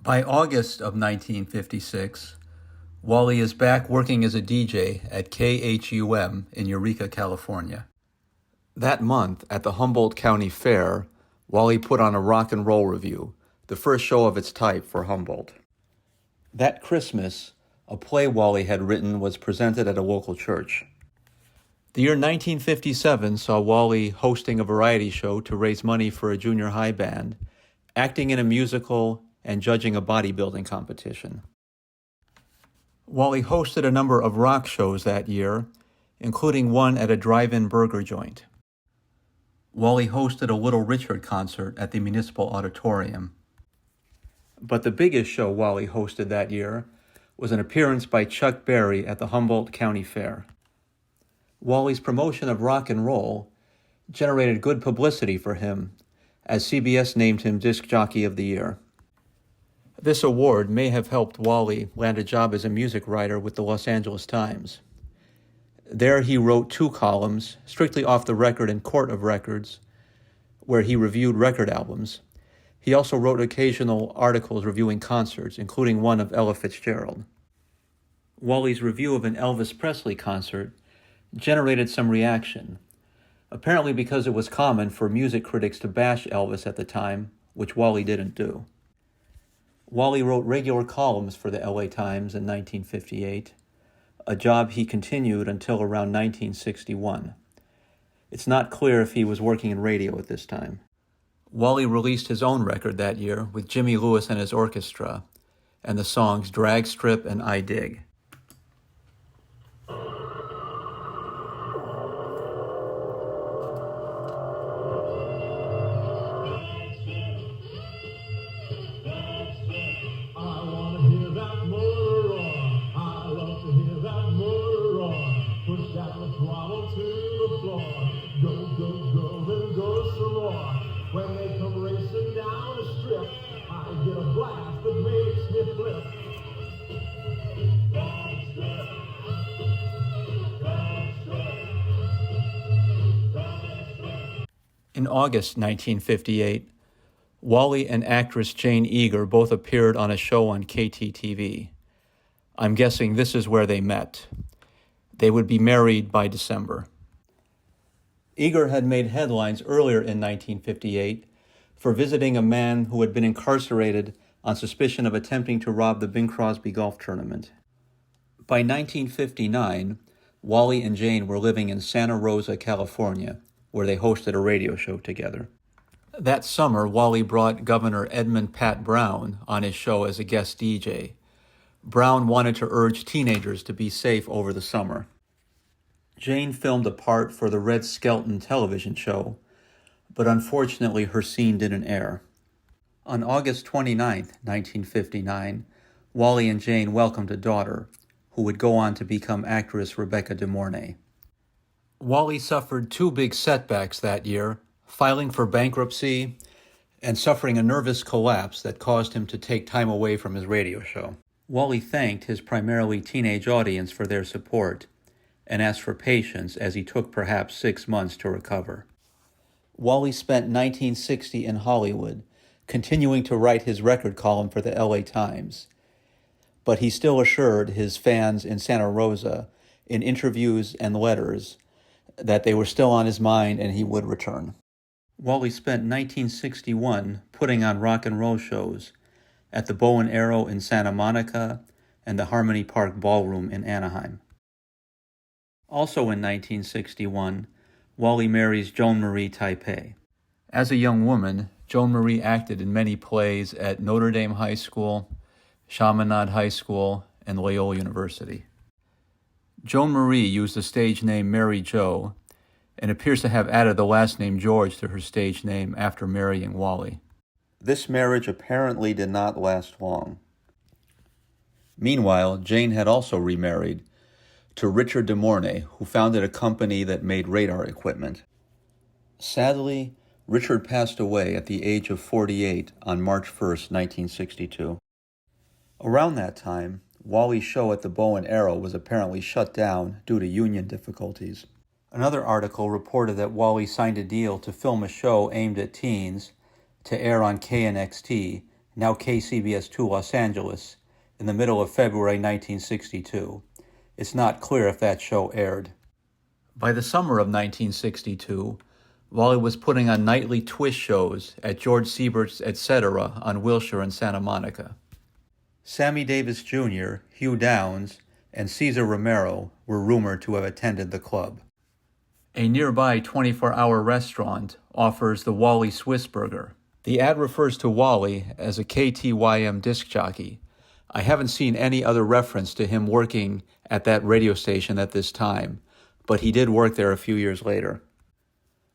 By August of 1956, Wally is back working as a DJ at KHUM in Eureka, California. That month, at the Humboldt County Fair, Wally put on a rock and roll review, the first show of its type for Humboldt. That Christmas, a play Wally had written was presented at a local church. The year 1957 saw Wally hosting a variety show to raise money for a junior high band, acting in a musical, and judging a bodybuilding competition. Wally hosted a number of rock shows that year, including one at a drive-in burger joint. Wally hosted a Little Richard concert at the Municipal Auditorium. But the biggest show Wally hosted that year was an appearance by Chuck Berry at the Humboldt County Fair. Wally's promotion of rock and roll generated good publicity for him, as CBS named him Disc Jockey of the Year. This award may have helped Wally land a job as a music writer with the Los Angeles Times. There he wrote 2 columns, strictly off the record and Court of Records, where he reviewed record albums. He also wrote occasional articles reviewing concerts, including one of Ella Fitzgerald. Wally's review of an Elvis Presley concert generated some reaction, apparently because it was common for music critics to bash Elvis at the time, which Wally didn't do. Wally wrote regular columns for the LA Times in 1958, a job he continued until around 1961. It's not clear if he was working in radio at this time. Wally released his own record that year with Jimmy Lewis and his orchestra, and the songs Drag Strip and I Dig. When they come racing down the strip, I get a blast that makes me flip. In August 1958, Wally and actress Jane Eagar both appeared on a show on KTTV. I'm guessing this is where they met. They would be married by December. Eagar had made headlines earlier in 1958 for visiting a man who had been incarcerated on suspicion of attempting to rob the Bing Crosby golf tournament. By 1959, Wally and Jane were living in Santa Rosa, California, where they hosted a radio show together. That summer, Wally brought Governor Edmund Pat Brown on his show as a guest DJ. Brown wanted to urge teenagers to be safe over the summer. Jane filmed a part for the Red Skelton television show, but unfortunately her scene didn't air. On August 29, 1959, Wally and Jane welcomed a daughter, who would go on to become actress Rebecca De Mornay. Wally suffered 2 big setbacks that year, filing for bankruptcy and suffering a nervous collapse that caused him to take time away from his radio show. Wally thanked his primarily teenage audience for their support and asked for patience as he took perhaps 6 months to recover. Wally spent 1960 in Hollywood, continuing to write his record column for the LA Times, but he still assured his fans in Santa Rosa, in interviews and letters, that they were still on his mind and he would return. Wally spent 1961 putting on rock and roll shows at the Bow and Arrow in Santa Monica and the Harmony Park Ballroom in Anaheim. Also in 1961, Wally marries Joan Marie Teipe. As a young woman, Joan Marie acted in many plays at Notre Dame High School, Chaminade High School, and Loyola University. Joan Marie used the stage name Mary Jo and appears to have added the last name George to her stage name after marrying Wally. This marriage apparently did not last long. Meanwhile, Jane had also remarried to Richard De Mornay, who founded a company that made radar equipment. Sadly, Richard passed away at the age of 48 on March 1st, 1962. Around that time, Wally's show at the Bow and Arrow was apparently shut down due to union difficulties. Another article reported that Wally signed a deal to film a show aimed at teens to air on KNXT, now KCBS 2 Los Angeles, in the middle of February 1962. It's not clear if that show aired. By the summer of 1962, Wally was putting on nightly twist shows at George Siebert's Etc. on Wilshire and Santa Monica. Sammy Davis Jr., Hugh Downs, and Cesar Romero were rumored to have attended the club. A nearby 24-hour restaurant offers the Wally Swiss Burger. The ad refers to Wally as a KTYM disc jockey. I haven't seen any other reference to him working at that radio station at this time, but he did work there a few years later.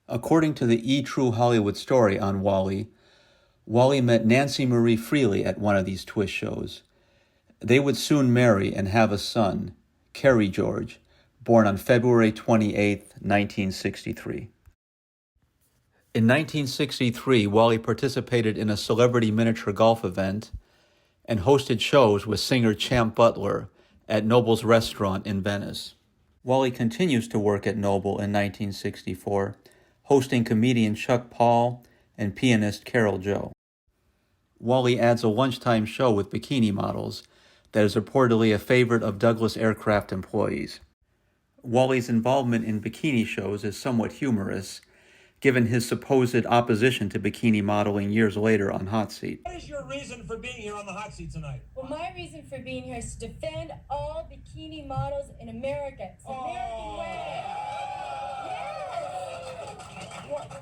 According to the E! True Hollywood story on Wally, Wally met Nancy Marie Freely at one of these twist shows. They would soon marry and have a son, Kerry George, born on February 28, 1963. In 1963, Wally participated in a celebrity miniature golf event and hosted shows with singer Champ Butler at Noble's restaurant in Venice. Wally continues to work at Noble in 1964, hosting comedian Chuck Paul and pianist Carol Joe. Wally adds a lunchtime show with bikini models that is reportedly a favorite of Douglas Aircraft employees. Wally's involvement in bikini shows is somewhat humorous, given his supposed opposition to bikini modeling years later on Hot Seat. What is your reason for being here on the Hot Seat tonight? Well, my reason for being here is to defend all bikini models in America. It's the American way. Yes.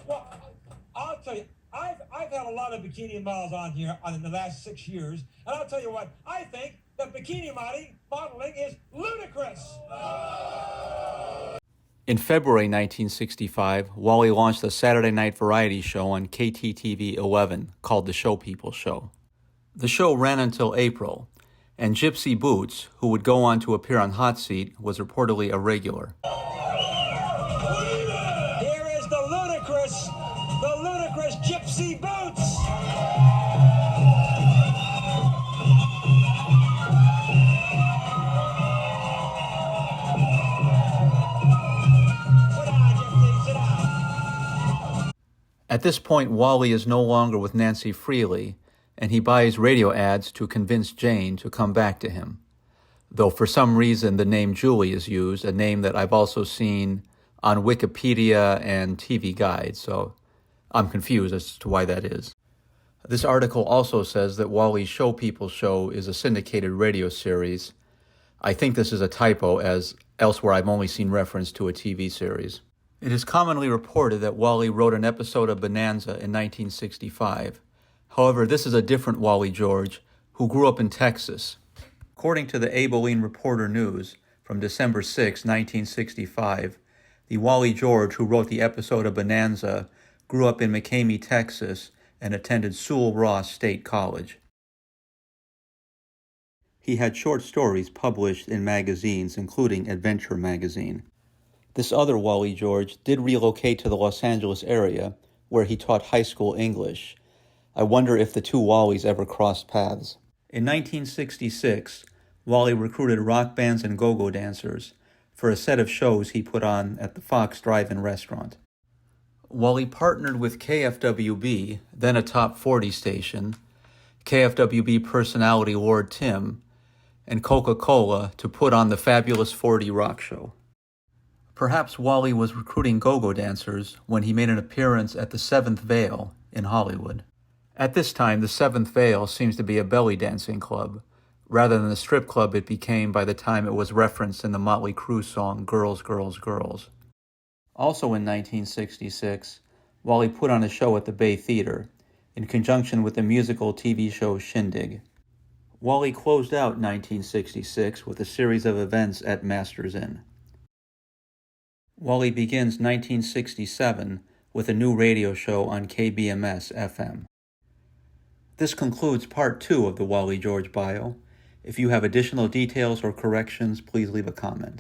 Well, I'll tell you, I've had a lot of bikini models on here in the last 6 years, and I'll tell you what, I think that bikini modeling is ludicrous. In February 1965, Wally launched a Saturday night variety show on KTTV 11 called The Showpeople Show. The show ran until April, and Gypsy Boots, who would go on to appear on Hot Seat, was reportedly a regular. Here is the ludicrous Gypsy Boots. At this point, Wally is no longer with Nancy Freely, and he buys radio ads to convince Jane to come back to him. Though for some reason the name Julie is used, a name that I've also seen on Wikipedia and TV Guide, so I'm confused as to why that is. This article also says that Wally's Showpeople show is a syndicated radio series. I think this is a typo, as elsewhere I've only seen reference to a TV series. It is commonly reported that Wally wrote an episode of Bonanza in 1965. However, this is a different Wally George, who grew up in Texas. According to the Abilene Reporter News from December 6, 1965, the Wally George who wrote the episode of Bonanza grew up in McCamey, Texas, and attended Sewell Ross State College. He had short stories published in magazines, including Adventure magazine. This other Wally George did relocate to the Los Angeles area, where he taught high school English. I wonder if the two Wallys ever crossed paths. In 1966, Wally recruited rock bands and go-go dancers for a set of shows he put on at the Fox Drive-In restaurant. Wally partnered with KFWB, then a top 40 station, KFWB personality Lord Tim, and Coca-Cola to put on the Fabulous 40 rock show. Perhaps Wally was recruiting go-go dancers when he made an appearance at the Seventh Veil in Hollywood. At this time, the Seventh Veil seems to be a belly dancing club, rather than the strip club it became by the time it was referenced in the Motley Crue song Girls, Girls, Girls. Also in 1966, Wally put on a show at the Bay Theater, in conjunction with the musical TV show Shindig. Wally closed out 1966 with a series of events at Masters Inn. Wally begins 1967 with a new radio show on KBMS FM. This concludes part 2 of the Wally George Bio. If you have additional details or corrections, please leave a comment.